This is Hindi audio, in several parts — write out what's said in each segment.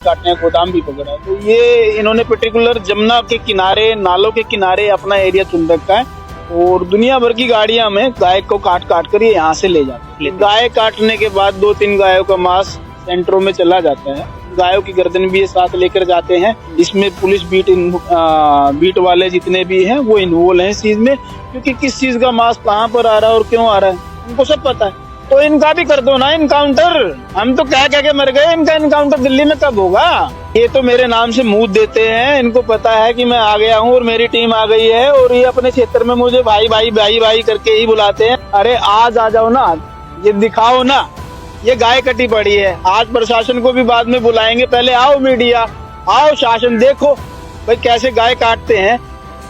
काटने गोदाम भी पकड़ा है। तो ये इन्होंने पर्टिकुलर जमुना के किनारे, नालों के किनारे अपना एरिया चुन रखा है और दुनिया भर की गाड़ियां में गाय को काट काट कर ये यहाँ से ले जाते हैं। गाय काटने के बाद 2-3 गायों का मांस सेंटरों में चला जाता है। गायों की गर्दन भी ये साथ लेकर जाते हैं। इसमें पुलिस बीट वाले जितने भी हैं वो इन्वॉल्व हैं इस चीज में, क्योंकि किस चीज का मांस कहाँ पर आ रहा है और क्यों आ रहा है उनको सब पता है। तो इनका भी कर दो ना इनकाउंटर। हम तो कह के मर गए, इनका इनकाउंटर दिल्ली में कब होगा? ये तो मेरे नाम से मुंह देते हैं, इनको पता है कि मैं आ गया हूँ और मेरी टीम आ गई है और ये अपने क्षेत्र में मुझे भाई भाई भाई भाई करके ही बुलाते हैं। अरे आज आ जाओ ना, ये दिखाओ ना, ये गाय कटी पड़ी है। आज प्रशासन को भी बाद में बुलाएंगे, पहले आओ मीडिया, आओ शासन, देखो भाई कैसे गाय काटते हैं।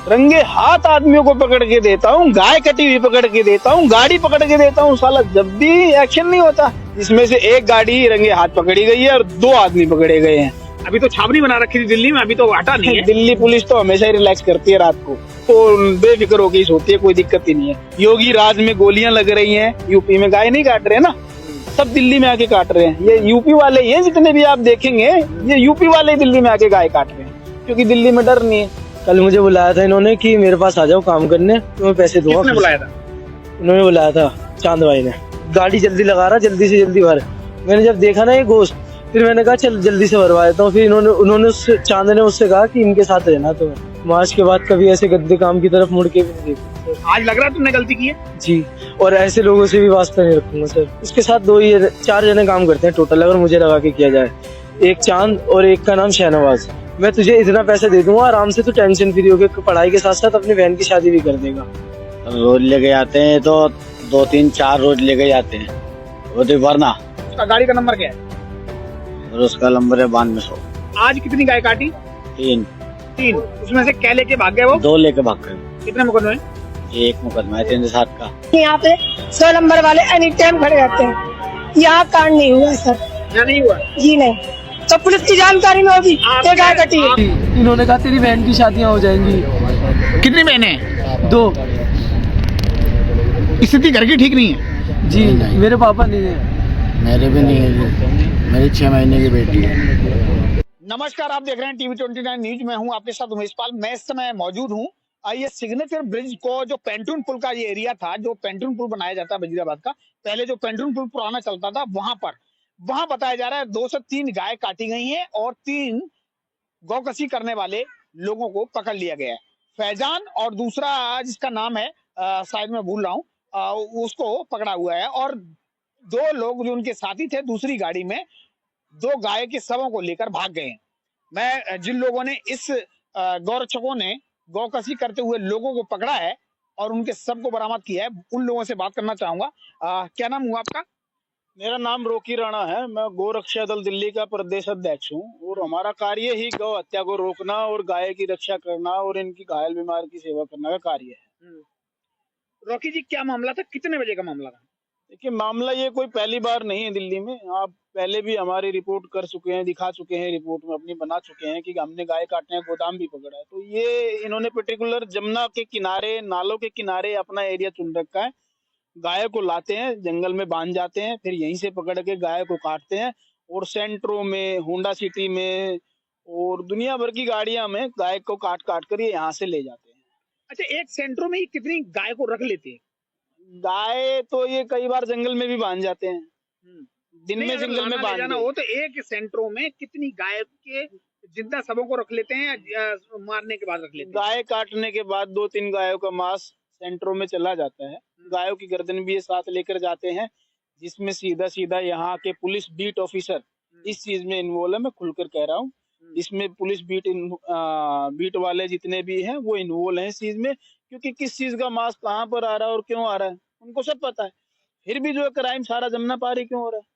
रंगे हाथ आदमियों को पकड़ के देता हूँ, गाय कटी हुई पकड़ के देता हूँ, गाड़ी पकड़ के देता हूँ, साला जब भी एक्शन नहीं होता। इसमें से एक गाड़ी रंगे हाथ पकड़ी गई है और 2 आदमी पकड़े गए हैं। अभी तो छावनी बना रखी थी दिल्ली में, अभी तो हटा नहीं है। दिल्ली पुलिस तो हमेशा ही रिलैक्स करती है रात को, तो बेफिक्र होकर सोती है, कोई दिक्कत ही नहीं है। योगी राज में गोलियां लग रही हैं, यूपी में गाय नहीं काट रहे ना, सब दिल्ली में आके काट रहे हैं। ये यूपी वाले ही हैं, जितने भी आप देखेंगे ये यूपी वाले दिल्ली में आके गाय काट रहे हैं, क्योंकि दिल्ली में डर नहीं है। कल मुझे बुलाया था इन्होंने कि मेरे पास आ जाओ काम करने, तुम्हें पैसे दूंगा। किसने बुलाया था? इन्होंने बुलाया था, चांद भाई ने। गाड़ी जल्दी लगा रहा, जल्दी से जल्दी भर। मैंने जब देखा ना ये गोश्त, फिर मैंने कहा चल जल्दी से भरवा देता हूँ। फिर उन्होंने चांद ने उससे कहा कि इनके साथ रहना। तो मार्च के बाद कभी ऐसे गद्दे काम की तरफ मुड़ के भी नहीं देखा। आज लग रहा है तुमने गलती की है जी, और ऐसे लोगों से भी वास्ता नहीं रखूंगा सर। इसके साथ 4 जने काम करते हैं टोटल, अगर मुझे लगा के किया जाए। एक चांद और एक का नाम शहनवाज। मैं तुझे इतना पैसा दे दूंगा, आराम से तू टेंशन फ्री होकर पढ़ाई के साथ साथ अपनी बहन की शादी भी कर देगा। रोज लेके आते हैं तो 2-3-4 रोज लेके जाते हैं। वो तो वरना उसका गाड़ी का नंबर क्या है? और उसका नंबर है 9200। आज कितनी गाय काटी? 3 उसमें से क्या लेके भाग गए वो? 2 लेके भाग गए। कितने मुकदमे? एक मुकदमा है 307 का। यहाँ पे 100 नंबर वाले एनी टाइम खड़े रहते हैं। यहाँ कांड नहीं हुआ सर। या नहीं हुआ? जी नहीं, तो पुलिस की जानकारी में होगी ये गाय कटी है। इन्होंने कहा तेरी बहन की शादियां हो जाएंगी। कितनी बहनें? 2। स्थिति घर की ठीक नहीं है? जी मेरे पापा नहीं है। मेरे भी नहीं है, मेरी 6 महीने की बेटी है। नमस्कार, आप देख रहे हैं टीवी 29 न्यूज। मैं हूं आपके साथ उमेश पाल। मैं इस समय मौजूद हूं ये सिग्नेचर ब्रिज को, जो पेंटून पुल का ये एरिया था, जो पेंटून पुल बनाया जाता है वजीराबाद का, पहले जो पेंटून पुल पुराना चलता था, वहां बताया जा रहा है 2 से 3 गाय काटी गई हैं और 3 गौकसी करने वाले लोगों को पकड़ लिया गया है। फैजान और दूसरा जिसका नाम है शायद मैं भूल रहा हूँ, उसको पकड़ा हुआ है। और 2 लोग जो उनके साथी थे दूसरी गाड़ी में 2 गाय के शवों को लेकर भाग गए हैं। मैं जिन लोगों ने इस गौरक्षकों ने गौकसी करते हुए लोगों को पकड़ा है और उनके शव को बरामद किया है, उन लोगों से बात करना चाहूंगा। क्या नाम हुआ आपका? मेरा नाम रोकी राणा है। मैं गोरक्षा दल दिल्ली का प्रदेश अध्यक्ष हूँ और हमारा कार्य ही गौ हत्या को रोकना और गाय की रक्षा करना और इनकी घायल बीमार की सेवा करना का कार्य है। रॉकी जी, क्या मामला था? कितने बजे का मामला था? देखिए, मामला ये कोई पहली बार नहीं है दिल्ली में। आप पहले भी हमारी रिपोर्ट कर चुके हैं, दिखा चुके हैं, रिपोर्ट में अपनी बना चुके हैं कि हमने गाय काटने का गोदाम भी पकड़ा है। तो ये इन्होंने पर्टिकुलर जमुना के किनारे, नालों के किनारे अपना एरिया चुन रखा है। गाय को लाते हैं, जंगल में बांध जाते हैं, फिर यहीं से पकड़ के गाय को काटते हैं और सेंट्रो में, होंडा सिटी में और दुनिया भर की गाड़ियां में गाय को काट काट कर ये यहाँ से ले जाते हैं। अच्छा, एक सेंटरों में कितनी गाय को रख लेते हैं? गाय तो ये कई बार जंगल में भी बांध जाते हैं, दिन में जंगल में बांध जाना हो तो एक सेंटरों में कितनी गाय के जिंदा सबों को रख लेते हैं या मारने के बाद रख लेते हैं? गाय काटने के बाद 2-3 गायों का मांस सेंटरों में चला जाता है। गायों की गर्दन भी ये साथ लेकर जाते हैं, जिसमें सीधा सीधा यहाँ के पुलिस बीट ऑफिसर इस चीज में इन्वॉल्व है। मैं खुलकर कह रहा हूँ, इसमें पुलिस बीट वाले जितने भी हैं वो इन्वॉल्व हैं इस चीज में, क्योंकि किस चीज का मांस कहाँ पर आ रहा है और क्यों आ रहा है उनको सब पता है। फिर भी जो क्राइम सारा जमुना पारी क्यों हो रहा है,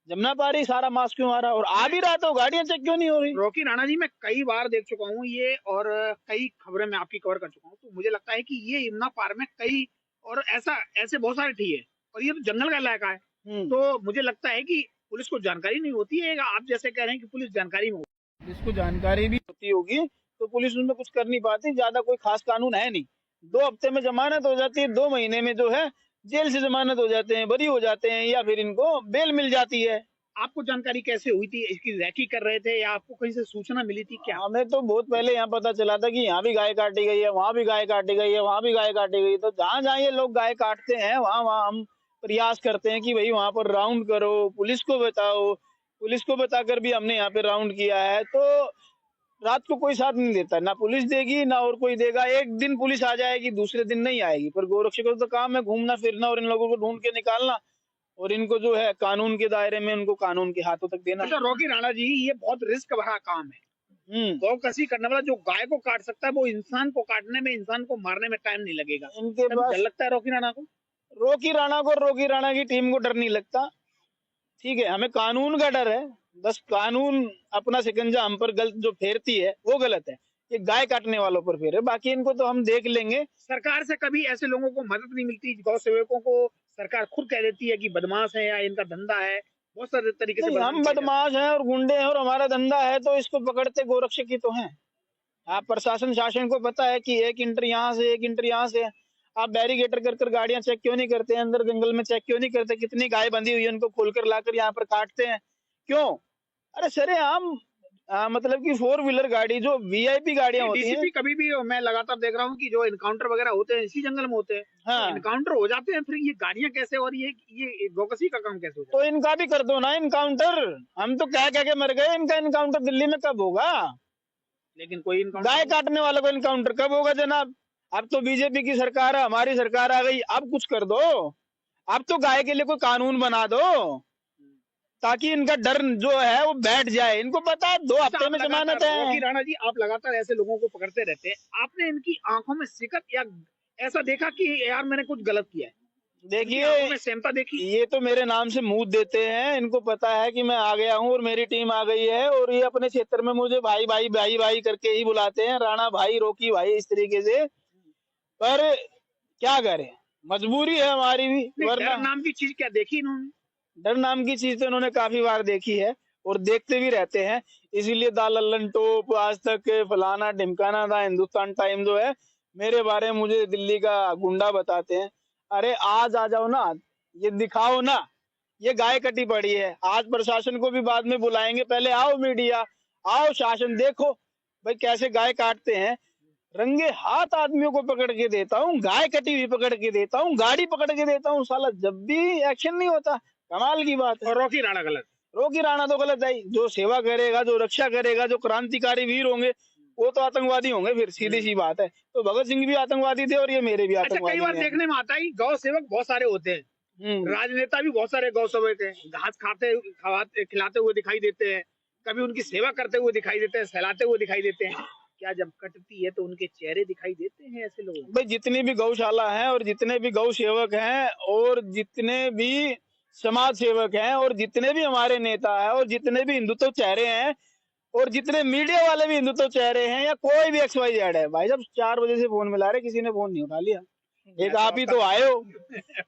जमुना पारी सारा मांस क्यों आ रहा है, और आ भी रहा तो गाड़ियां चेक क्यों नहीं हो रही? रॉकी राणा जी, मैं कई बार देख चुका हूँ ये और कई खबरें मैं आपकी कवर कर चुका हूँ, तो मुझे लगता है कि ये यमुना पार में कई और ऐसे बहुत सारे ठी है और ये तो जंगल का इलाका है। तो मुझे लगता है कि पुलिस को जानकारी नहीं होती है। आप जैसे कह रहे हैं कि पुलिस जानकारी में पुलिस को जानकारी भी होती होगी तो पुलिस उनमें कुछ कर नहीं पाती। ज्यादा कोई खास कानून है नहीं। 2 हफ्ते में जमानत हो जाती है, 2 महीने में जो है जेल से जमानत हो जाते हैं, बरी हो जाते हैं, या फिर इनको बेल मिल जाती है। आपको जानकारी कैसे हुई थी? इसकी रैकी कर रहे थे या आपको कहीं से सूचना मिली थी क्या? हमें तो बहुत पहले यहाँ पता चला था कि यहाँ भी गाय काटी गई है, वहां भी गाय काटी गई है, वहां भी गाय काटी गई है। तो जहां जहां ये लोग गाय काटते हैं वहां वहां हम प्रयास करते हैं कि भाई वहां पर राउंड करो, पुलिस को बताओ। पुलिस को बताकर भी हमने यहाँ पे राउंड किया है, तो रात को कोई साथ नहीं देता, ना पुलिस देगी ना और कोई देगा। एक दिन पुलिस आ जाएगी, दूसरे दिन नहीं आएगी। पर गोरक्षकों का तो काम है घूमना फिरना और इन लोगों को ढूंढ के निकालना, और इनको जो है कानून के दायरे में उनको कानून के हाथों तक देना। अच्छा रॉकी राणा जी, ये बहुत रिस्क भरा काम है। गौ कसी करने वाला जो गाय को काट सकता है वो इंसान को काटने में, इंसान को मारने में टाइम नहीं लगेगा। इनके पास डर लगता है रॉकी राणा को? रोकी राणा की टीम को डर नहीं लगता। ठीक है, हमें कानून का डर है। बस कानून अपना शिकंजा हम पर गलत जो फेरती है वो गलत है, ये गाय काटने वालों पर फेरे। बाकी इनको तो हम देख लेंगे। सरकार से कभी ऐसे लोगों को मदद नहीं मिलती? गौ सेवकों को सरकार खुद कह देती है कि बदमाश है या इनका धंधा है, बहुत सारे तरीके से हम बदमाश हैं और गुंडे हैं और हमारा धंधा है, तो इसको पकड़ते गोरक्षक ही तो हैं। आप प्रशासन शासन को पता है कि एक इंटर यहाँ से एक इंटर यहाँ से। आप बैरिगेटर कर गाड़ियां चेक क्यों नहीं करते? अंदर जंगल में चेक क्यों नहीं करते? कितनी गाय बंधी हुई है उनको खोलकर लाकर यहाँ पर काटते हैं क्यों? अरे सरेआम मतलब कि 4 व्हीलर गाड़ी जो वीआईपी गाड़ियां होती हैं। डीसीपी कभी भी मैं लगातार देख रहा हूँ कि जो इनकाउंटर वगैरह होते हैं इसी जंगल में होते हैं। हाँ। इनकाउंटर हो जाते हैं, फिर ये गाड़ियां कैसे और ये गौकसी का काम कैसे हो तो इनका भी कर दो ना इनकाउंटर। हम तो कह के मर गए, इनका इनकाउंटर दिल्ली में कब होगा? लेकिन कोई इनकाउंटर गाय काटने वालों का इनकाउंटर कब होगा जनाब? अब तो बीजेपी की सरकार है, हमारी सरकार आ गई, अब कुछ कर दो। अब तो गाय के लिए कोई कानून बना दो ताकि इनका डर जो है वो बैठ जाए। इनको पता है 2 हफ्ते में जमानत है। रॉकी राणा जी, आप लगातार ऐसे लोगों को पकड़ते रहते हैं, आपने इनकी आंखों में सिकत या ऐसा देखा कि यार मैंने कुछ गलत किया है? देखिए, सहमता देखी? ये तो मेरे नाम से मुंह देते हैं। इनको पता है कि मैं आ गया हूँ और मेरी टीम आ गई है, और ये अपने क्षेत्र में मुझे भाई भाई भाई भाई करके ही बुलाते हैं, राणा भाई, रोकी भाई, इस तरीके से। पर क्या करें, मजबूरी है हमारी भी। वरना नाम की चीज क्या देखी इन्होंने? डर नाम की चीज तो इन्होंने काफी बार देखी है और देखते भी रहते हैं। इसीलिए दा लल्लन टोप, आज तक, फलाना ढिमकाना, दा हिंदुस्तान टाइम जो है मेरे बारे में मुझे दिल्ली का गुंडा बताते हैं। अरे आज आ जाओ ना, ये दिखाओ ना, ये गाय कटी पड़ी है। आज प्रशासन को भी बाद में बुलाएंगे, पहले आओ मीडिया, आओ शासन, देखो भाई कैसे गाय काटते हैं। रंगे हाथ आदमियों को पकड़ के देता हूँ, गाय कटी हुई पकड़ के देता हूँ, गाड़ी पकड़ के देता हूँ, साला जब भी एक्शन नहीं होता। कमाल की बात है। और रॉकी राणा गलत? रॉकी राणा तो गलत है। जो सेवा करेगा, जो रक्षा करेगा, जो क्रांतिकारी वीर होंगे वो तो आतंकवादी होंगे, फिर सीधी सी बात है। तो भगत सिंह भी आतंकवादी थे और ये मेरे भी आतंकवादी। कई बार देखने में आता है गौ सेवक बहुत सारे होते हैं, राजनेता भी बहुत सारे गौ सेवक हैं, घास खिलाते हुए दिखाई देते हैं, कभी उनकी सेवा करते हुए दिखाई देते हैं, सहलाते हुए दिखाई देते हैं। क्या जब कटती है तो उनके चेहरे दिखाई देते हैं ऐसे लोगों को? भाई जितनी भी गौशाला है और जितने भी गौ सेवक हैं और जितने भी समाज सेवक हैं और जितने भी हमारे नेता है और जितने भी हिंदुत्व चेहरे हैं और जितने मीडिया वाले भी हिंदुत्व चेहरे हैं या कोई भी XYZ है, भाई साहब 4 बजे से फोन मिला रहे, किसी ने फोन नहीं उठा लिया। एक आप ही तो आए हो,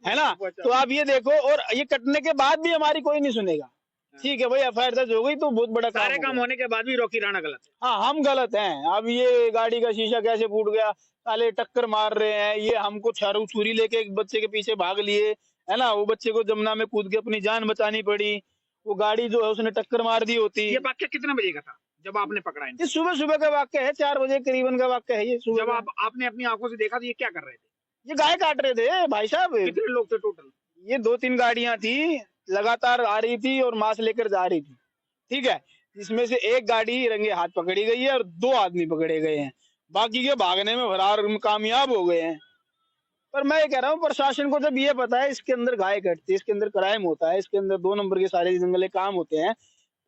है ना? तो आप ये देखो, और ये कटने के बाद भी हमारी कोई नहीं सुनेगा। ठीक है भाई, FIR दर्ज हो गई तो बहुत बड़ा सारे काम होने के बाद भी रॉकी राणा गलत है। हाँ, हम गलत हैं। अब ये गाड़ी का शीशा कैसे फूट गया, साले टक्कर मार रहे हैं, ये हमको छुरी लेके एक बच्चे के पीछे भाग लिए, है ना? वो बच्चे को जमुना में कूद के अपनी जान बचानी पड़ी, वो गाड़ी जो है उसने टक्कर मार दी होती। ये वाक्य कितने बजे का था जब आपने पकड़ा इनको? ये सुबह का वाक्य है, 4 बजे करीबन का वाक्य है ये। सुबह जब आपने अपनी आंखों से देखा तो ये क्या कर रहे थे? ये गाय काट रहे थे भाई साहब। कितने लोग थे टोटल? ये 2-3 गाड़ियां थी, लगातार आ रही थी और मांस लेकर जा रही थी। ठीक है, जिसमें से एक गाड़ी रंगे हाथ पकड़ी गई है और 2 आदमी पकड़े गए हैं, बाकी के भागने में फरार कामयाब हो गए हैं। पर मैं ये कह रहा हूँ, प्रशासन को जब ये पता है इसके अंदर गाय कटती है, इसके अंदर क्राइम होता है, इसके अंदर 2 नंबर के सारे जंगले काम होते हैं,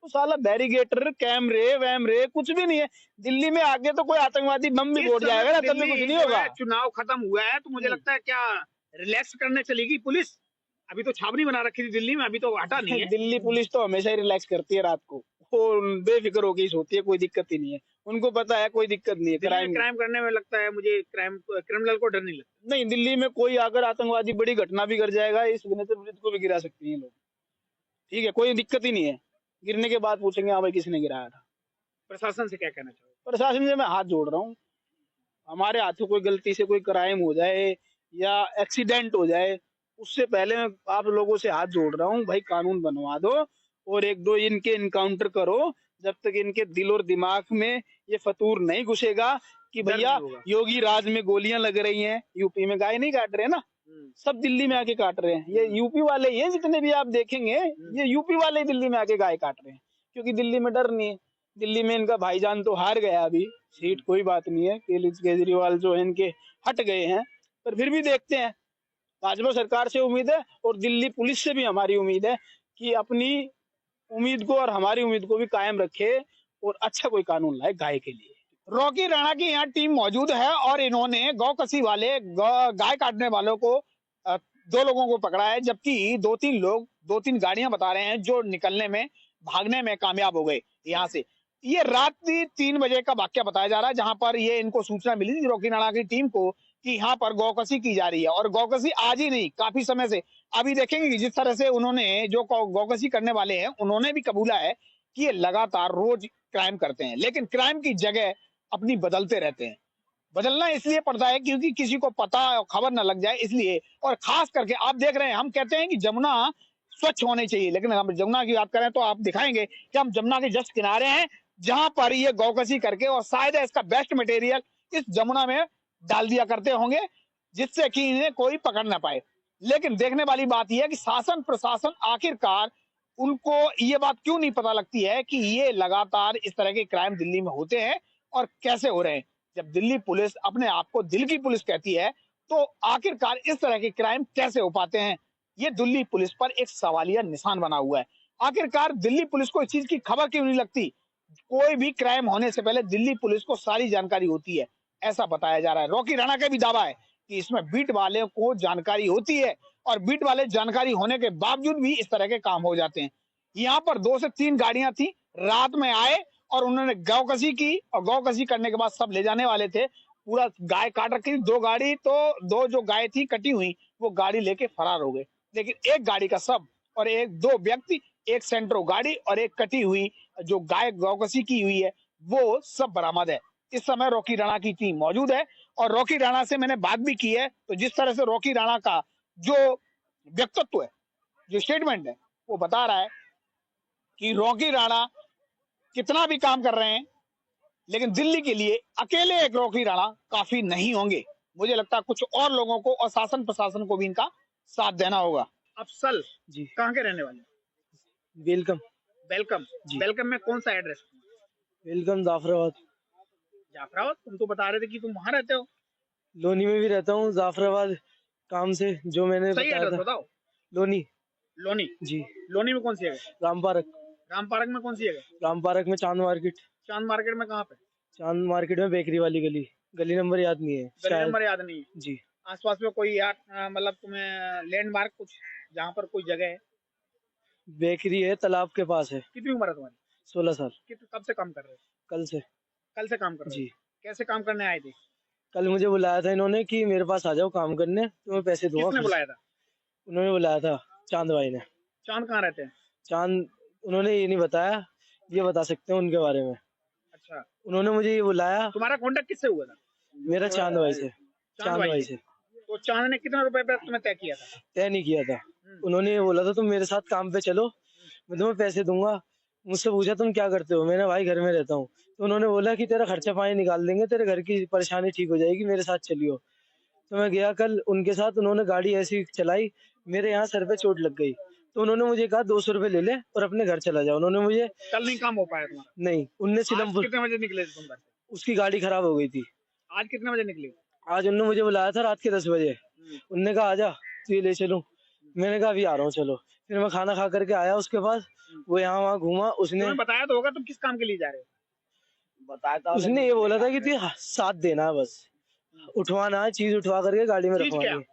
तो साला बैरिगेटर, कैमरे वैमरे कुछ भी नहीं है। दिल्ली में आगे तो कोई आतंकवादी बम भी फोड़ जाएगा ना, तब भी कुछ नहीं होगा। चुनाव खत्म हुआ है तो मुझे लगता है क्या रिलैक्स करने चलेगी पुलिस? अभी तो छावनी बना रखी थी दिल्ली में, अभी तो हटा नहीं है। दिल्ली पुलिस तो हमेशा ही रिलैक्स करती है रात को, वो बेफिक्र होकर सोती है, कोई दिक्कत ही नहीं है। उनको पता है कोई दिक्कत नहीं है। क्राइम करने में लगता है मुझे, क्रिमिनल को डर नहीं लगता। नहीं, दिल्ली में कोई आकर आतंकवादी बड़ी घटना भी कर जाएगा, इस सिग्नेचर ब्रिज को भी गिरा सकती है लोग। ठीक है, कोई दिक्कत ही नहीं है। गिरने के बाद पूछेंगे हाँ भाई किसने गिराया था। प्रशासन से क्या कहना चाहोगे? प्रशासन से मैं हाथ जोड़ रहा हूँ, हमारे हाथों कोई गलती से कोई क्राइम हो जाए या एक्सीडेंट हो जाए, उससे पहले मैं आप लोगों से हाथ जोड़ रहा हूँ, भाई कानून बनवा दो और एक दो इनके इनकाउंटर करो, जब तक इनके दिल और दिमाग में ये फतूर नहीं घुसेगा कि डर भैया नहीं होगा। योगी राज में गोलियां लग रही हैं, यूपी में गाय नहीं काट रहे ना, सब दिल्ली में आके काट रहे हैं। ये यूपी वाले ही हैं, जितने भी आप देखेंगे ये यूपी वाले ही दिल्ली में आके गाय काट रहे हैं, क्योंकि दिल्ली में डर नहीं है। दिल्ली में इनका भाईजान तो हार गया अभी सीट, कोई बात नहीं है, केजरीवाल जो है इनके हट गए हैं, पर फिर भी देखते हैं। भाजपा सरकार से उम्मीद है और दिल्ली पुलिस से भी हमारी उम्मीद है कि अपनी उम्मीद को और हमारी उम्मीद को भी कायम रखे और अच्छा कोई कानून लाए गाय के लिए। रॉकी राणा की यहाँ टीम मौजूद है और इन्होंने गौ कसी वाले गाय काटने वालों को 2 लोगों को पकड़ा है, जबकि 2-3 गाड़ियां बता रहे हैं जो निकलने में भागने में कामयाब हो गए यहाँ से। ये रात 3 बजे का वाक्य बताया जा रहा है, जहां पर ये इनको सूचना मिली थी रॉकी राणा की टीम को कि यहाँ पर गौकसी की जा रही है, और गौकसी आज ही नहीं काफी समय से। अभी देखेंगे कि जिस तरह से उन्होंने जो गौकसी करने वाले हैं उन्होंने भी कबूला है कि ये लगातार रोज क्राइम करते हैं, लेकिन क्राइम की जगह अपनी बदलते रहते हैं। बदलना इसलिए पड़ता है क्योंकि किसी को पता खबर न लग जाए इसलिए, और खास करके आप देख रहे हैं, हम कहते हैं कि जमुना स्वच्छ होनी चाहिए, लेकिन हम जमुना की बात करें तो आप दिखाएंगे कि हम जमुना के जस्ट किनारे हैं, जहां पर ये गौकसी करके और शायद इसका बेस्ट मटेरियल इस जमुना में डाल दिया करते होंगे, जिससे कि इन्हें कोई पकड़ ना पाए। लेकिन देखने वाली बात यह है कि शासन प्रशासन आखिरकार उनको ये बात क्यों नहीं पता लगती है कि ये लगातार इस तरह के क्राइम दिल्ली में होते हैं और कैसे हो रहे हैं। जब दिल्ली पुलिस अपने आप को दिल की पुलिस कहती है, तो आखिरकार इस तरह के क्राइम कैसे हो पाते हैं, ये दिल्ली पुलिस पर एक सवालिया निशान बना हुआ है। आखिरकार दिल्ली पुलिस को इस चीज की खबर क्यों नहीं लगती? कोई भी क्राइम होने से पहले दिल्ली पुलिस को सारी जानकारी होती है, ऐसा बताया जा रहा है। रॉकी राणा का भी दावा है कि इसमें बीट वाले को जानकारी होती है, और बीट वाले जानकारी होने के बावजूद भी इस तरह के काम हो जाते हैं। यहाँ पर 2 से 3 गाड़ियां थी, रात में आए और उन्होंने गौकसी की, और गौकसी करने के बाद सब ले जाने वाले थे, पूरा गाय काट रखी थी। 2 गाड़ी तो 2 जो गाय थी कटी हुई, वो गाड़ी लेके फरार हो गए, लेकिन एक गाड़ी का सब और 2 व्यक्ति, एक सेंट्रो गाड़ी और एक कटी हुई जो गाय गौकसी की हुई है, वो सब बरामद है। इस समय रॉकी राणा की टीम मौजूद है और रॉकी राणा से मैंने बात भी की है, तो जिस तरह से रॉकी राणा का जो व्यक्तित्व है, जो स्टेटमेंट है, वो बता रहा है कि रॉकी राणा कितना भी काम कर रहे हैं, लेकिन दिल्ली के लिए अकेले एक रॉकी राणा काफी नहीं होंगे। मुझे लगता है कुछ और लोगों को और शासन प्रशासन को भी इनका साथ देना होगा। अफसल जी, कहाँ के रहने वाले? वेलकम। वेलकम जी। वेलकम में कौन सा एड्रेस? वेलकम जाफराबाद। जाफराबाद? तुम तो बता रहे थे कि तुम वहां रहते हो। लोनी में भी रहता हूँ, जाफराबाद काम से जो मैंने सही बताया एड्रेस था। बताओ। लोनी। लोनी? जी। लोनी में कौन सी जगह? राम पार्क। राम पार्क में कौन सी जगह? राम पार्क में चांद मार्केट। चांद मार्केट में कहाँ पे? चांद मार्केट में बेकरी वाली गली। गली नंबर याद नहीं है गली शायद। नंबर याद नहीं है। जी। आसपास में कोई यार मतलब तुम्हें लैंडमार्क कुछ जहाँ पर कोई जगह है? बेकरी है, तालाब के पास है। कितनी उम्र है तुम्हारी? 16 साल। कब से काम कर रहे हो? कल से। कल से काम कर रहे हो? जी। कैसे काम करने आए थे? कल मुझे बुलाया था इन्होंने कि मेरे पास आ जाओ काम करने, तुम्हें पैसे दूंगा। किसने बुलाया था? उन्होंने बुलाया था, चांद भाई ने। चांद कहाँ रहते हैं? चांद उन्होंने ये नहीं बताया, ये बता सकते हैं उनके बारे में। अच्छा, उन्होंने मुझे ये बुलाया। तुम्हारा कॉन्टेक्ट किससे हुआ था? मेरा चांद भाई से। चांद भाई से। तो चांद ने कितने रुपए पे तुम्हें तय किया था? तय नहीं किया था, उन्होंने ये बोला था तुम मेरे साथ काम पे चलो, मैं तुम्हें पैसे दूंगा। मुझसे पूछा तुम क्या करते हो, मैंने भाई घर में रहता हूँ। तो उन्होंने बोला कि तेरा खर्चा पानी निकाल देंगे, तेरे घर की परेशानी ठीक हो जाएगी, मेरे साथ चलियो। तो मैं गया कल उनके साथ, उन्होंने गाड़ी ऐसी चलाई, मेरे यहाँ सर पे चोट लग गई। तो उन्होंने मुझे कहा 200 रुपए ले ले और अपने घर चला जाओ। उन्होंने मुझे कल नहीं काम हो पाया तुम्हारा? नहीं, उनने आज सिलमपुर। कितने बजे निकले थे तुम घर से? उसकी गाड़ी खराब हो गई थी। आज कितने बजे निकले? आज उन्होंने मुझे बुलाया था रात के 10 बजे। उनने कहा आजा तू ये ले चलूं, मैंने कहा अभी आ रहा हूँ चलो। फिर मैं खाना खा करके आया उसके पास, वो यहाँ वहाँ घूमा। उसने तुम्हें बताया तो होगा तुम किस काम के लिए जा रहे हो? बताया था उसने ये बोला था कि तू साथ देना है, बस उठवाना है, चीज उठवा करके गाड़ी में चीज रखवानी,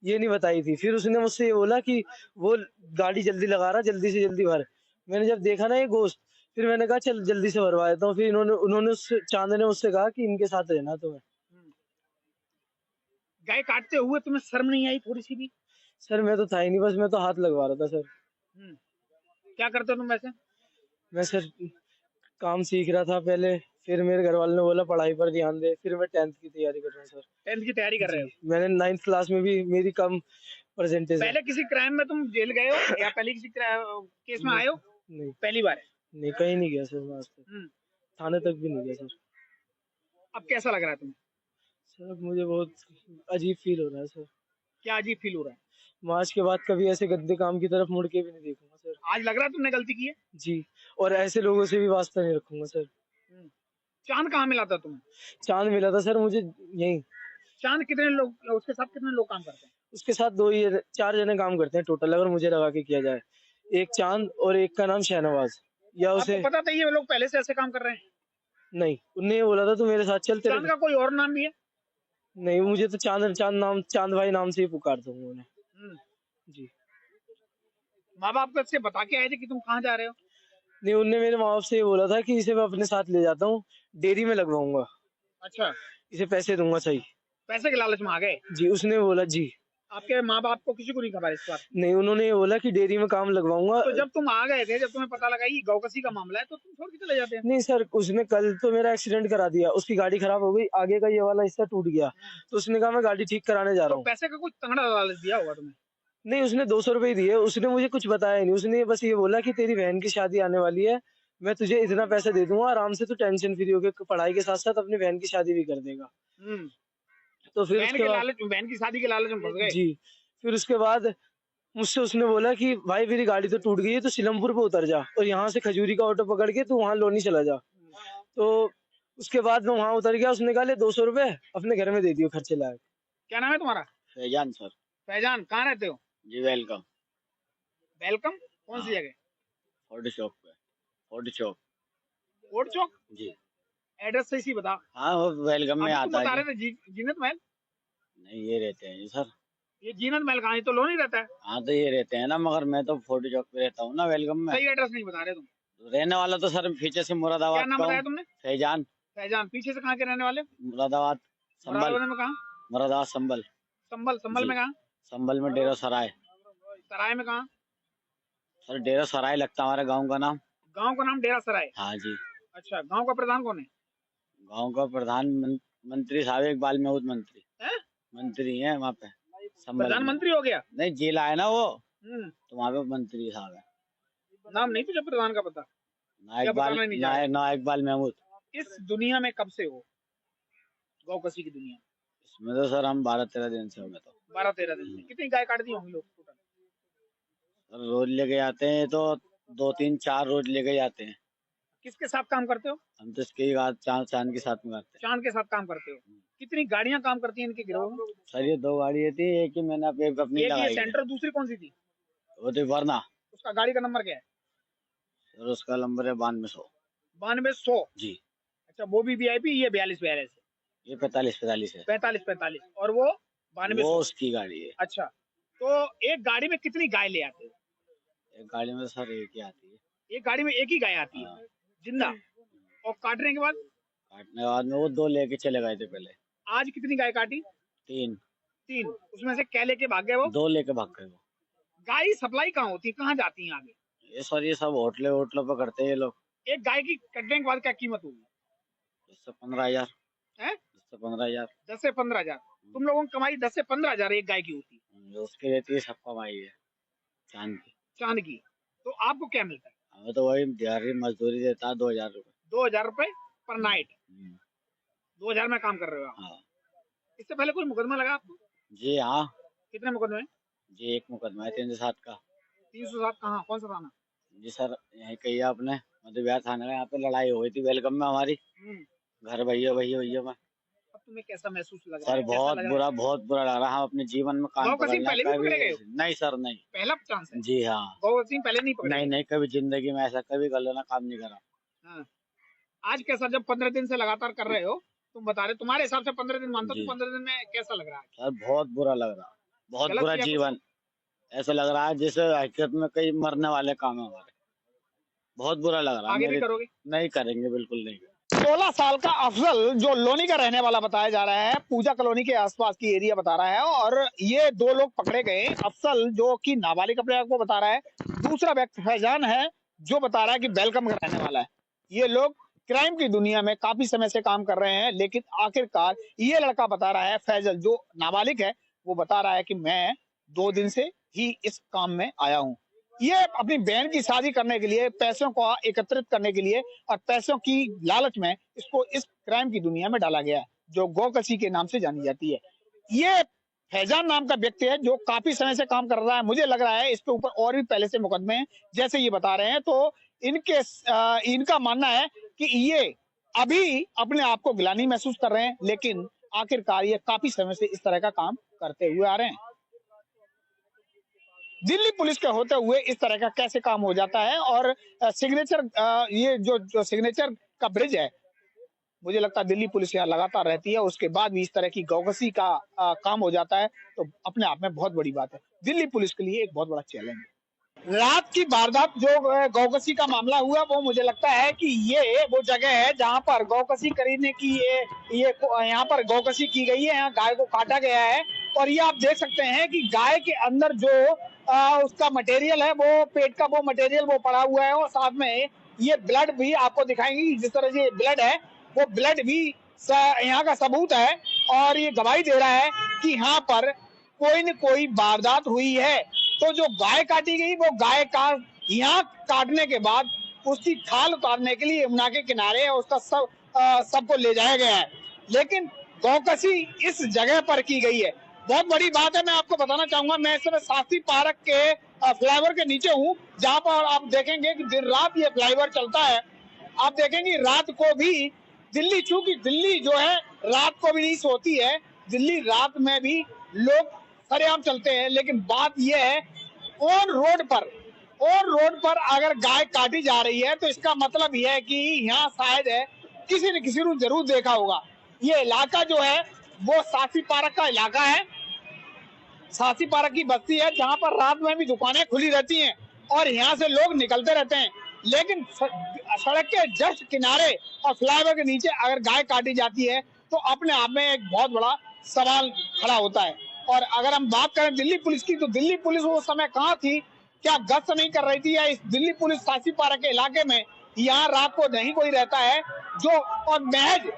ये नहीं बताई थी। फिर उसने मुझसे ये बोला कि वो गाड़ी जल्दी लगा रहा, जल्दी से जल्दी भर। मैंने जब देखा ना ये गोश्त, फिर मैंने कहा चल जल्दी से भरवा देता हूँ। फिर उन्होंने चांद ने उससे कहा कि इनके साथ रहना तुम्हें। गाय काटते हुए तुम्हें शर्म नहीं आई थोड़ी सी भी? सर मैं तो था ही नहीं, बस मैं तो हाथ लगवा रहा था सर। क्या करते हो तुम वैसे? मैं सर काम सीख रहा था पहले, फिर मेरे घर वालों ने बोला पढ़ाई पर ध्यान दे, फिर मैं 10th की तैयारी कर रहा हूँ सर। 10th की तैयारी कर रहे हो? मैंने 9th क्लास में भी मेरी कम परसेंटेज है। पहले किसी क्राइम में तुम जेल गए हो या पहले किसी केस में आए हो? नहीं पहली बार है? नहीं, कहीं नहीं गया सर मैं आज तक, हम्म। थाने तक भी नहीं गया सर। अब कैसा लग रहा है तुम्हें? सर अब मुझे बहुत अजीब फील हो रहा है सर। क्या अजीब फील हो रहा है? मैं आज के बाद कभी ऐसे गंदे काम की तरफ मुड़ के भी नहीं देखूंगा सर। आज लग रहा है तुमने गलती की है? जी, और ऐसे लोगों से भी वास्ता नहीं रखूंगा सर। हम्म। चांद कहाँ मिला था तुम्हें? चांद मिला था सर मुझे यहीं। चांद कितने लोग, उसके साथ कितने लोग काम करते हैं? उसके साथ 4 जने काम करते हैं टोटल, अगर मुझे लगा के किया जाए। एक चांद और एक का नाम शहनवाज, या उसे आपको पता था ये लोग पहले से ऐसे काम कर रहे हैं? नहीं, उनने ये बोला था तू मेरे साथ चल तेरे। चांद का कोई और नाम भी है? नहीं, मुझे तो चांद भाई नाम से ही पुकारता हूँ उन्हें। हम्म। जी। माँ बाप को इससे बता के आए थे कि तुम कहाँ जा रहे हो? नहीं, उनने मेरे माँ बाप से ये बोला था कि इसे मैं अपने साथ ले जाता हूँ, डेयरी में लगवाऊंगा, अच्छा, इसे पैसे दूंगा सही। पैसे के लालच में आ गए? जी, उसने बोला जी। आपके माँ बाप को किसी को नहीं खबर इस बात की? नहीं, उन्होंने ये बोला कि डेयरी में काम लगवाऊंगा। तो जब तुम आ गए थे, जब तुम्हें पता लगा ये गौकसी का मामला है, तो तुम छोड़ के चले जाते हैं? नहीं सर, उसने कल तो मेरा एक्सीडेंट करा दिया, उसकी गाड़ी खराब हो गई, आगे का ये वाला हिस्सा टूट गया, तो उसने कहा मैं गाड़ी ठीक कराने जा रहा तो हूँ। पैसे का कुछ तगड़ा लालच दिया होगा तुम्हें? नहीं, उसने 200 रुपए ही दिए, उसने मुझे कुछ बताया नहीं। उसने बस ये बोला कि तेरी बहन की शादी आने वाली है, मैं तुझे इतना पैसा दे दूंगा, आराम से तू टेंशन फ्री होकर पढ़ाई के साथ साथ अपनी बहन की शादी भी कर देगा। तो फिर उसके बाद बहन की शादी के लालच में फंस गए? जी, फिर उसके बाद मुझसे उसने बोला कि भाई मेरी गाड़ी तो टूट गई है, तो सिलमपुर पे उतर जा और यहाँ से खजूरी का ऑटो पकड़ के तू वहाँ लोनी चला जा। तो उसके बाद मैं वहाँ उतर गया। उसने कहा ले 200 रुपए अपने घर में दे दियो खर्चे लायक। क्या नाम है तुम्हारा? फैजान सर। फैजान, कहाँ रहते हो? जी वेलकम। वेलकम कौन सी जगह? फोर्ट चौक पे। फोर्ट चौक। कोट चौक? जी एड्रेस सही सी बता। हाँ, वो वेलकम में अभी तुम आता बता है। रहे थे जीनत महल। नहीं, ये रहते हैं जी सर। ये जीनत महल कहाँ है? तो लोन ही रहता है। हाँ, तो ये रहते हैं ना, मगर मैं तो फोर्ट चौक पे रहता हूँ ना, वेलकम में। सही एड्रेस नहीं बता रहे तुम। रहने वाला तो सर पीछे से क्या मुरादाबाद नाम का बताया हूँ। तुमने? फैजान। फैजान। पीछे से कहाँ के रहने वाले? मुरादाबाद संभल। मुरादाबाद में कहाँ? मुरादाबाद संभल। संभल। संभल जी। में कहाँ? संभल में डेरा सराय। सराय में कहाँ? सर डेरा सराय लगता है हमारे गांव का नाम। गांव का नाम डेरा सराय? हाँ जी। अच्छा, गांव का प्रधान कौन है? गांव का प्रधान मंत्री साहब इकबाल महमूद मंत्री हैं? मंत्री हैं वहाँ पे संभल में। प्रधानमंत्री हो गया? नहीं, जिला है ना वो, हम्म। तो वहाँ पे मंत्री साहब है। नाम नहीं तुझे प्रधान का पता? ना बताना नहीं चाहते? ना इकबाल महमूद। इस दुनिया में कब से हो? गौकसी की दुनिया में? इसमें तो सर हम 12-13 दिन से हो गए। तो 12-13 दिन में कितनी गाय काट दी होंगी लोग टोटल? सर रोज लेके जाते हैं, तो 2-3-4 रोज लेके जाते हैं। किसके साथ काम करते हो? हम तो इसके बाद चांद के साथ में करते चांद के साथ काम करते हो? कितनी गाड़ियां काम करती हैं इनके गिरोह में? हैं। सर ये 2 गाड़ी थी, एक ही मैंने अपनी एक ये लगाई है। सेंटर, दूसरी कौन सी थी? वो थी वरना। उसका गाड़ी का नंबर क्या है? सर उसका नंबर है 9200। 9200? जी। अच्छा, वो भी VIP, ये 4242 है? ये 45-45 है। 45-45 और वो 9200? वो उसकी गाड़ी है। अच्छा, तो एक गाड़ी में कितनी गाय ले आते हो? एक गाड़ी में सर एक ही आती है। एक गाड़ी में एक ही गाय आती है? हाँ। जिंदा? और काटने के बाद? काटने के बाद में वो 2 लेके चले गए थे पहले। आज कितनी गाय काटी? 3। 3? उसमें से क्या लेके भाग गए वो? 2 लेके भाग गए वो। गाय सप्लाई कहाँ होती है, कहाँ जाती है आगे? ये सर ये सब होटलों पे करते हैं ये लोग। एक गाय की कटने के बाद क्या कीमत होगी? इससे 15,000। है? इससे 15,000। 10 से 15,000? तुम लोगों की कमाई 10 से 15,000 एक गाय की होती है? जो उसकी रहती है सब कमाई है चांद की। चांद की? तो आपको क्या मिलता है? हमें तो वही दिहाड़ी मजदूरी देता है 2,000 रुपए। 2,000 रुपए पर नाइट? 2,000 में काम कर रहे हो आप? हाँ इससे पहले कोई मुकदमा लगा आपको? जी। हाँ कितने मुकदमे? जी, एक मुकदमा है 307 का। 307? कहाँ, कौन सा थाना? जी सर यही कही आपने, मध्य बिहार थाने में। यहाँ पे लड़ाई हो गई थी वेलकम में हमारी, घर भैया में। अब तुम्हें कैसा महसूस लग रहा सर है? कैसा बहुत लग रहा बुरा, बहुत बुरा लग रहा है। हम अपने जीवन में काम गौ वसीम पहले भी पकड़े गए हो? नहीं सर नहीं। पहला चांस है? जी हाँ। गौ वसीम पहले नहीं पकड़े? नहीं, कभी जिंदगी में ऐसा कभी गलत काम नहीं करा। हाँ। आज कैसा, जब 15 दिन से लगातार कर रहे हो, तुम बता रहे, तुम्हारे हिसाब से 15 दिन मानता, तो 15 दिन में कैसा लग रहा है? सर बहुत बुरा लग रहा, बहुत गलत बुरा किया जीवन। ऐसा लग रहा है जैसे हकीकत में कई मरने वाले काम है हमारे। बहुत बुरा लग रहा है। आगे भी करोगे? नहीं करेंगे, बिल्कुल नहीं। 16 साल का अफजल, जो लोनी का रहने वाला बताया जा रहा है, पूजा कॉलोनी के आसपास की एरिया बता रहा है, और ये 2 लोग पकड़े गए। अफजल जो कि नाबालिग अपने आप को बता रहा है, दूसरा व्यक्ति फैजान है जो बता रहा है कि वेलकम का रहने वाला है। ये लोग क्राइम की दुनिया में काफी समय से काम कर रहे हैं, लेकिन आखिरकार ये लड़का बता रहा है, फैजल जो नाबालिग है, वो बता रहा है कि मैं 2 दिन से ही इस काम में आया हूँ। ये अपनी बहन की शादी करने के लिए, पैसों को एकत्रित करने के लिए और पैसों की लालच में इसको इस क्राइम की दुनिया में डाला गया है, जो गौकशी के नाम से जानी जाती है। ये फैजान नाम का व्यक्ति है जो काफी समय से काम कर रहा है। मुझे लग रहा है इसके ऊपर और भी पहले से मुकदमे हैं, जैसे ये बता रहे हैं। तो इनका मानना है कि ये अभी अपने आप को गिलानी महसूस कर रहे हैं, लेकिन आखिरकार ये काफी समय से इस तरह का काम करते हुए आ रहे हैं। दिल्ली पुलिस के होते हुए इस तरह का कैसे काम हो जाता है। और सिग्नेचर, ये जो सिग्नेचर का ब्रिज है, मुझे लगता है दिल्ली पुलिस यहाँ लगातार रहती है, उसके बाद भी इस तरह की गौकशी का काम हो जाता है, तो अपने आप में बहुत बड़ी बात है। दिल्ली पुलिस के लिए एक बहुत बड़ा चैलेंज है। रात की वारदात जो गौकशी का मामला हुआ, वो मुझे लगता है कि ये वो जगह है जहां पर गौकशी करने की ये यहाँ पर गौकशी की गई है। यहाँ गाय को काटा गया है और ये आप देख सकते हैं कि गाय के अंदर जो उसका मटेरियल है, वो पेट का वो मटेरियल वो पड़ा हुआ है, और साथ में ये ब्लड भी आपको दिखाएंगे। जिस तरह से ब्लड है, वो ब्लड भी यहाँ का सबूत है और ये गवाही दे रहा है कि यहाँ पर कोई न कोई वारदात हुई है। तो जो गाय काटी गई, वो गाय का यहाँ काटने के बाद उसकी खाल उतारने के लिए यमुना के किनारे उसका सबको ले जाया गया है, लेकिन गौकशी इस जगह पर की गई है। बहुत बड़ी बात है। मैं आपको बताना चाहूंगा, मैं इस समय शास्त्री पार्क के फ्लाईओवर के नीचे हूँ, जहां पर आप देखेंगे कि दिन रात ये फ्लाईओवर चलता है। आप देखेंगे रात को भी दिल्ली, चूंकि दिल्ली जो है रात को भी नहीं सोती है, दिल्ली रात में भी लोग सरेआम चलते हैं। लेकिन बात यह है, ऑन रोड पर अगर गाय काटी जा रही है, तो इसका मतलब यह है कि यहाँ शायद है किसी न किसी ने जरूर देखा होगा। ये इलाका जो है वो शास्त्री पार्क का इलाका है, शास्त्री पार्क की बस्ती है, जहां पर रात में भी दुकानें खुली रहती हैं और यहाँ से लोग निकलते रहते हैं। लेकिन सड़क के जस्ट किनारे और फ्लाईओवर के नीचे अगर गाय काटी जाती है, तो अपने आप में एक बहुत बड़ा सवाल खड़ा होता है। और अगर हम बात करें दिल्ली पुलिस की, तो दिल्ली पुलिस वो समय कहाँ थी? क्या गश्त नहीं कर रही थी? या इस दिल्ली पुलिस शास्त्री पार्क के इलाके में यहाँ रात को नहीं कोई रहता है? जो और महज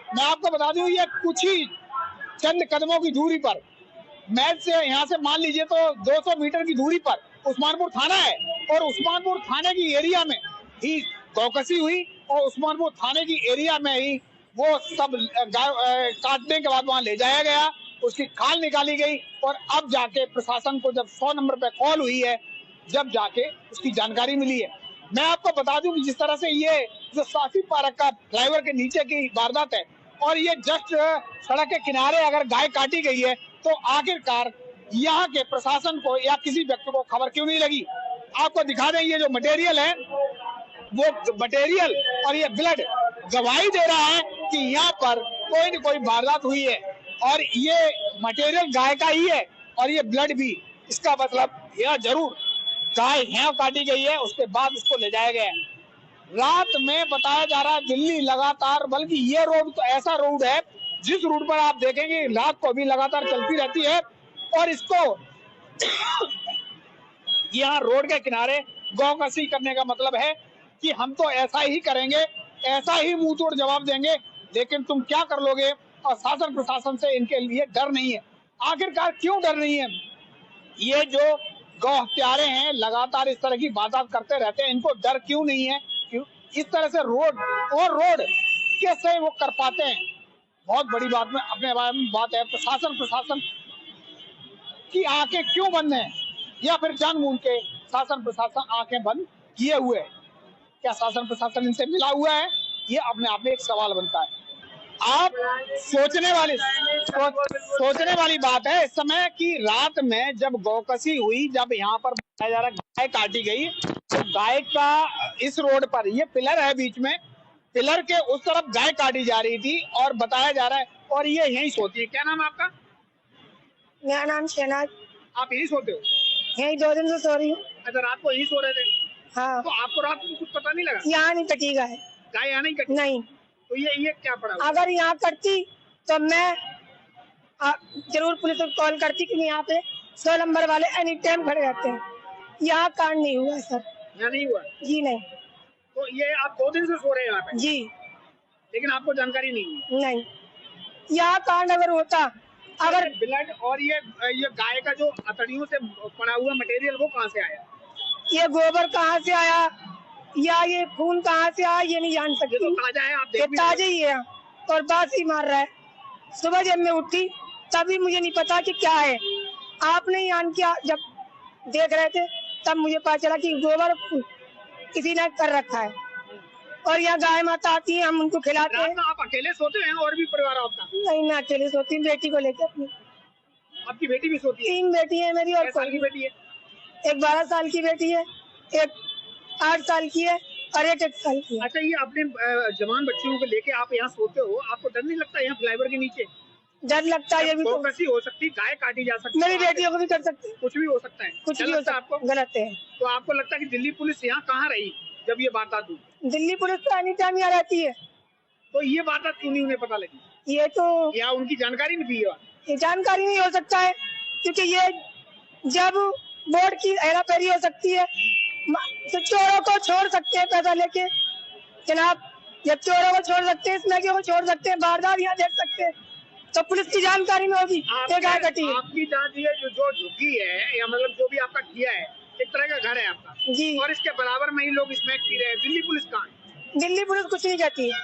मैं आपको बता दूं, ये कुछ ही चंद कदमों की दूरी पर, महज से यहाँ से मान लीजिए तो 200 मीटर की दूरी पर उस्मानपुर थाना है, और उस्मानपुर थाने की एरिया में ही गौकशी हुई और उस्मानपुर थाने की एरिया में ही वो सब काटने के बाद वहां ले जाया गया, उसकी खाल निकाली गई। और अब जाके प्रशासन को जब 100 नंबर पे कॉल हुई है, जब जाके उसकी जानकारी मिली है। मैं आपको बता दूं कि जिस तरह से ये जो शास्त्री पार्क का फ्लाईओवर के नीचे की वारदात है, और ये जस्ट सड़क के किनारे अगर गाय काटी गई है, तो आखिरकार यहाँ के प्रशासन को या किसी व्यक्ति को खबर क्यों नहीं लगी? आपको दिखा दें, ये जो मटेरियल है, वो मटेरियल और ये ब्लड गवाही दे रहा है कि यहाँ पर कोई न कोई वारदात हुई है, और ये मटेरियल गाय का ही है और ये ब्लड भी। इसका मतलब यह जरूर गाय यहाँ काटी गई है, उसके बाद इसको ले जाया गया है। रात में बताया जा रहा है दिल्ली लगातार, बल्कि ये रोड तो ऐसा रोड है जिस रोड पर आप देखेंगे रात को भी लगातार चलती रहती है, और इसको यहाँ रोड के किनारे गौकशी करने का मतलब है कि हम तो ऐसा ही करेंगे, ऐसा ही मुंह तोड़ जवाब देंगे, लेकिन तुम क्या कर लोगे? और शासन प्रशासन से इनके लिए डर नहीं है। आखिरकार क्यों डर नहीं है? ये जो गौ हत्यारे हैं लगातार इस तरह की बात करते रहते हैं, इनको डर क्यों नहीं है? क्यों इस तरह से रोड कैसे वो कर पाते हैं? बहुत बड़ी बात में अपने बारे में बात है। प्रशासन की आंखें क्यों बंद हैं, या फिर जानबूझ के शासन प्रशासन आंखें बंद किए हुए? क्या शासन प्रशासन इनसे मिला हुआ है? ये अपने आप में एक सवाल बनता है। आप सोचने वाली बात है इस समय कि रात में जब गौकशी हुई, जब यहाँ पर बताया जा रहा है गाय काटी गई, तो गाय का इस रोड पर ये पिलर है बीच में, पिलर के उस तरफ गाय काटी जा रही थी, और बताया जा रहा है, और ये यहीं सोती है। क्या नाम है आपका? मेरा नाम शहनाज। आप यहीं सोते हो? यही 2 दिन से सो रही हूँ। अच्छा, रात को यहीं सो रहे थे? हाँ। तो आपको रात को कुछ पता नहीं लगा? यहाँ नहीं कटी गाय। गाय यहाँ नहीं कटी? नहीं। तो ये क्या पड़ा? अगर यहाँ कटती तो मैं जरूर पुलिस को कॉल करती, कि यहाँ पे 100 नंबर वाले एनी टाइम खड़े रहते हैं। यहाँ कांड नहीं हुआ सर। यहाँ नहीं हुआ? जी नहीं। तो ये आप 2 दिन से सो रहे हैं यहाँ पे? जी। लेकिन आपको जानकारी नहीं है? नहीं। यहाँ कांड अगर होता, अगर ब्लड और ये गाय का जो अतड़ियों से पड़ा हुआ मटेरियल, वो कहाँ से आया? ये गोबर कहाँ से आया या ये खून कहाँ से आया ये नहीं जान ये सकती। तो ताजा है, आप ये देख भी रहे ताजे ही है और बासी मार रहा है। सुबह जब मैं उठी तभी मुझे नहीं पता कि क्या है। आपने यहाँ किया जब देख रहे थे तब मुझे पता चला कि गोबर किसी ने कर रखा है। और यहाँ गाय माता आती है, हम उनको हो। खिलाते रात हैं। में आप अकेले सोते हैं और भी परिवार आपका? नहीं, मैं अकेले सोती हूँ बेटी को लेकर अपनी। आपकी बेटी भी सोती है? 3 बेटी है मेरी और कितने साल की बेटी है? एक 12 साल की बेटी है, एक 8 साल की है और एक 1 साल की है। अच्छा, ये अपने जवान बच्चियों को लेके आप यहाँ सोते हो, आपको डर नहीं लगता यहाँ फ्लाईओवर के नीचे? डर लगता है ये भी तो। चौकसी हो सकती, गाय काटी जा सकती, मेरी बेटियों को भी कर सकते हैं, कुछ भी हो सकता है। कुछ डर भी हो लगता है सकता आपको? है, गलत है। तो आपको लगता है कि दिल्ली पुलिस यहाँ कहाँ रही जब ये वारदात हुई? दिल्ली पुलिस तो एनी टाइम यहाँ रहती है। तो ये वारदात क्यों नहीं उन्हें पता लगी? ये तो या उनकी जानकारी नहीं थी ये बात? ये जानकारी नहीं हो सकता है क्योंकि ये जब बोर्ड की हेराफेरी हो सकती है तो चोरों को छोड़ सकते हैं पैसा लेके जनाब। जब चोरों को छोड़ सकते हैं, स्नैकियों को छोड़ सकते हैं, बारदार यहाँ देख सकते हैं, तो पुलिस की जानकारी में होगी ये गाय कटी है। आपकी जांच ये जो झुग्गी है या मतलब जो भी आपका किया है, एक तरह का घर है आपका जी। और इसके बराबर में ही लोग स्मैक पी रहे हैं। दिल्ली पुलिस कहाँ है? दिल्ली पुलिस कुछ नहीं कहती है,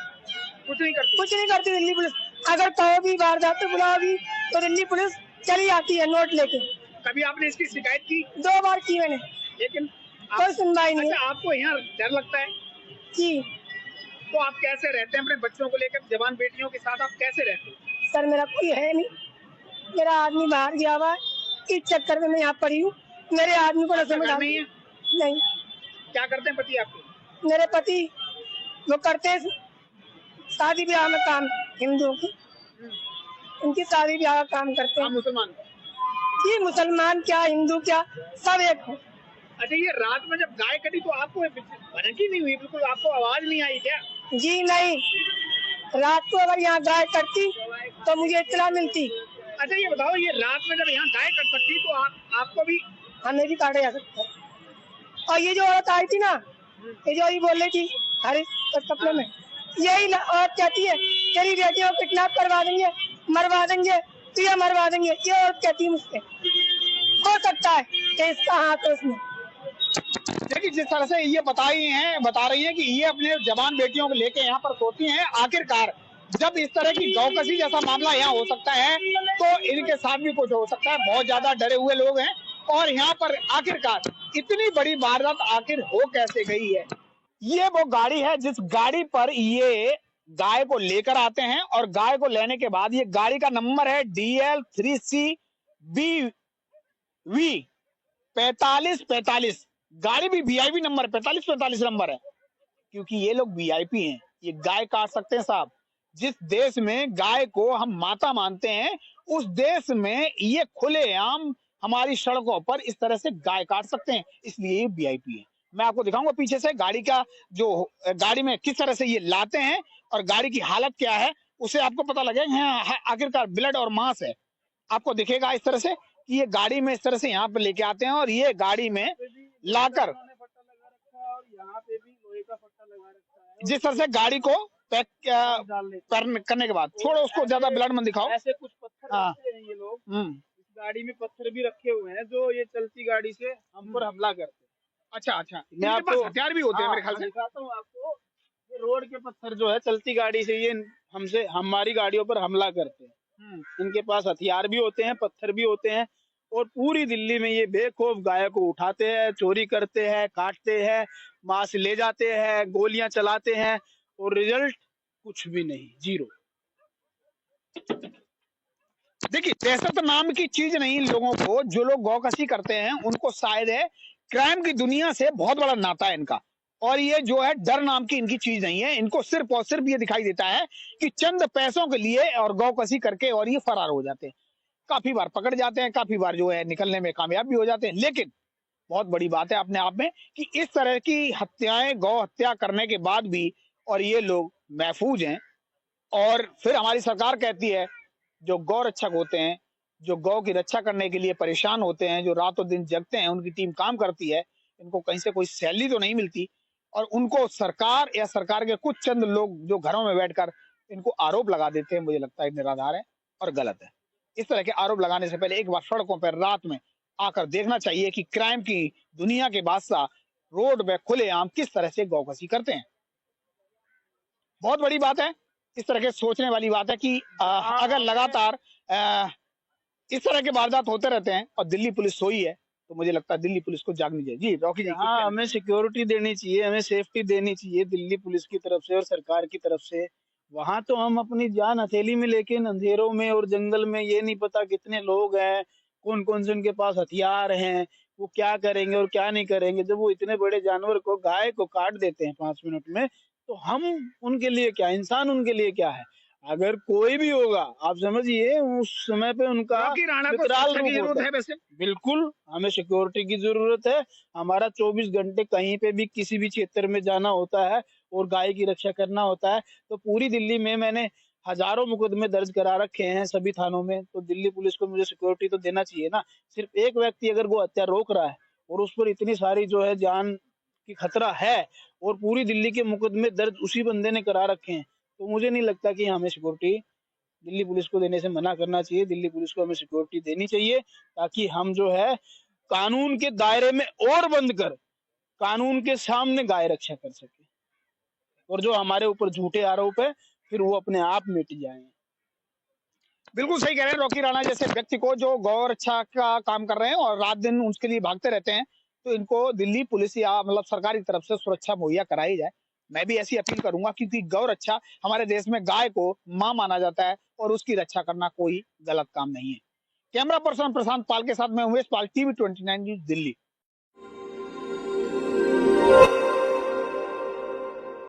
कुछ नहीं करती। कुछ नहीं करती दिल्ली पुलिस। अगर कहो भी वारदात पे बुलाओ भी तो दिल्ली पुलिस चली आती है नोट लेके। कभी आपने इसकी शिकायत की? 2 बार की मैंने, लेकिन कोई सुनवाई नहीं है। अच्छा, आपको यहाँ डर लगता है? जी तो आप कैसे रहते हैं अपने बच्चों को लेकर, जवान बेटियों के साथ आप कैसे रहते हैं? सर, मेरा कोई है नहीं, मेरा आदमी बाहर गया हुआ है, इस चक्कर में मैं यहाँ पड़ी हूँ। मेरे आदमी को नशे में घर डाल में ही है? नहीं, क्या करते हैं पति आपके? मेरे पति वो करते हैं शादी ब्याह में काम, हिंदुओं की उनकी शादी ब्याह का काम करते आप हैं। मुसलमान? ये मुसलमान क्या हिंदू क्या सब एक है। अच्छा, ये रात में जब गाय कटी तो आपको भनक ही नहीं हुई, बिल्कुल आपको आवाज नहीं आई क्या? जी नहीं, रात को अगर यहाँ गाय कटती तो मुझे इत्तला मिलती। अच्छा, ये बताओ, ये रात में जब यहाँ गाय कट सकती तो आपको भी? हमें भी काटा जा सकता है। और ये जो औरत आई थी ना, ये जो ये बोल रही थी हरे कपड़े में, यही औरत कहती है तेरी बेटियों को किडनैप करवा देंगे, मरवा देंगे, तुझे मरवा देंगे। ये औरत कहती है मुझसे। हो सकता है कि इसका हाथ है उसमें। देखिए, जिस तरह से ये बता रही हैं कि ये अपने जवान बेटियों को लेके यहाँ पर सोती हैं, आखिरकार जब इस तरह की गौकसी जैसा मामला यहाँ हो सकता है तो इनके साथ भी कुछ हो सकता है। बहुत ज्यादा डरे हुए लोग हैं और यहाँ पर आखिरकार इतनी बड़ी वारदात आखिर हो कैसे गई है। ये वो गाड़ी है जिस गाड़ी पर ये गाय को लेकर आते हैं और गाय को लेने के बाद ये गाड़ी का नंबर है DL3CBV 4545। गाड़ी भी वीआईपी नंबर 4545 नंबर है क्योंकि ये लोग वीआईपी हैं। ये गाय काट सकते हैं साहब। जिस देश में गाय को हम माता मानते हैं उस देश में ये खुलेआम हमारी सड़कों पर इस तरह से गाय काट सकते हैं, इसलिए ये वीआईपी है। मैं आपको दिखाऊंगा पीछे से गाड़ी का जो गाड़ी में किस तरह से ये लाते हैं और गाड़ी की हालत क्या है, उसे आपको पता लगेगा। आखिरकार ब्लड और मांस है, आपको दिखेगा इस तरह से कि ये गाड़ी में इस तरह से यहाँ पे लेके आते हैं और ये गाड़ी में लाकर जिस तरह से गाड़ी को पैक करने के बाद छोड़ो उसको, ज्यादा ब्लड मत दिखाओ। ऐसे कुछ पत्थर हाँ। रखते हैं ये लोग, हम्म। इस गाड़ी में पत्थर भी रखे हुए हैं जो ये चलती गाड़ी से हम पर हमला करते हैं। अच्छा, मैं मैं आपको आपको हथियार भी होते हैं मेरे ख्याल से। दिखाता हूँ आपको। ये रोड के पत्थर जो है चलती गाड़ी से ये हमारी गाड़ियों पर हमला करते हैं। इनके पास हथियार भी होते हैं, पत्थर भी होते हैं और पूरी दिल्ली में ये बेखौफ गायों को उठाते हैं, चोरी करते हैं, काटते हैं, मांस ले जाते हैं, गोलियां चलाते हैं और रिजल्ट कुछ भी नहीं, जीरो। देखिए, दहशत नाम की चीज नहीं इन लोगों को। जो लोग गौकसी करते हैं उनको शायद है क्राइम की दुनिया से बहुत बड़ा नाता है इनका, और ये जो है डर नाम की इनकी चीज नहीं है। इनको सिर्फ और सिर्फ ये दिखाई देता है कि चंद पैसों के लिए और गौकसी करके और ये फरार हो जाते हैं। काफी बार पकड़ जाते हैं, काफी बार जो है निकलने में कामयाब भी हो जाते हैं। लेकिन बहुत बड़ी बात है अपने आप में कि इस तरह की हत्याएं, गौ हत्या करने के बाद भी और ये लोग महफूज हैं। और फिर हमारी सरकार कहती है जो गौ रक्षक होते हैं, जो गौ की रक्षा करने के लिए परेशान होते हैं, जो रातों दिन जगते हैं, उनकी टीम काम करती है, इनको कहीं से कोई सैलरी तो नहीं मिलती और उनको सरकार या सरकार के कुछ चंद लोग जो घरों में बैठकर इनको आरोप लगा देते हैं, मुझे लगता है निराधार है और गलत है। इस तरह के आरोप लगाने से पहले एक बार सड़कों पर रात में आकर देखना चाहिए कि क्राइम की दुनिया के बादशाह रोड पे खुलेआम किस तरह से गौकशी करते हैं। बहुत बड़ी बात है, इस तरह के सोचने वाली बात है कि अगर लगातार इस तरह के वारदात होते रहते हैं और दिल्ली पुलिस सोई है, तो मुझे लगता है दिल्ली पुलिस को जागनी चाहिए। जी रॉकी जी, हाँ, हमें सिक्योरिटी देनी चाहिए, हमें सेफ्टी देनी चाहिए दिल्ली पुलिस की तरफ से और सरकार की तरफ से। वहां तो हम अपनी जान हथेली में लेके अंधेरों में और जंगल में, ये नहीं पता कितने लोग हैं, कौन कौन से उनके पास हथियार हैं, वो क्या करेंगे और क्या नहीं करेंगे। जब वो इतने बड़े जानवर को, गाय को काट देते हैं 5 मिनट में, तो हम उनके लिए क्या, इंसान उनके लिए क्या है। अगर कोई भी होगा, आप समझिए उस समय पे उनका रॉकी राणा को विकराल सुरक्षा की रूप जरूरत होता है वैसे। बिल्कुल, हमें सिक्योरिटी की जरूरत है। हमारा 24 घंटे कहीं पे भी किसी भी क्षेत्र में जाना होता है और गाय की रक्षा करना होता है। तो पूरी दिल्ली में मैंने हजारों मुकदमे दर्ज करा रखे हैं सभी थानों में। तो दिल्ली पुलिस को मुझे सिक्योरिटी तो देना चाहिए ना। सिर्फ एक व्यक्ति अगर वो हत्या रोक रहा है और उस पर इतनी सारी जो है जान की खतरा है और पूरी दिल्ली के मुकदमे दर्ज उसी बंदे ने करा रखे हैं, तो मुझे नहीं लगता कि हमें सिक्योरिटी दिल्ली पुलिस को देने से मना करना चाहिए। दिल्ली पुलिस को हमें सिक्योरिटी देनी चाहिए, ताकि हम जो है कानून के दायरे में और बंद कर कानून के सामने गाय रक्षा कर सके, और जो हमारे ऊपर झूठे आरोप है फिर वो अपने आप मिट जाएं। बिल्कुल सही कह रहे हैं रॉकी राणा जैसे व्यक्ति को, जो गौ रक्षा का काम कर रहे हैं और रात दिन उसके लिए भागते रहते हैं, तो इनको दिल्ली पुलिस या मतलब सरकार की तरफ से सुरक्षा मुहैया कराई जाए। मैं भी ऐसी अपील करूंगा, क्योंकि गौ रक्षा, हमारे देश में गाय को मां माना जाता है और उसकी रक्षा करना कोई गलत काम नहीं है। कैमरा पर्सन प्रशांत पाल के साथ मैं उमेश पाल, TV 29 न्यूज दिल्ली।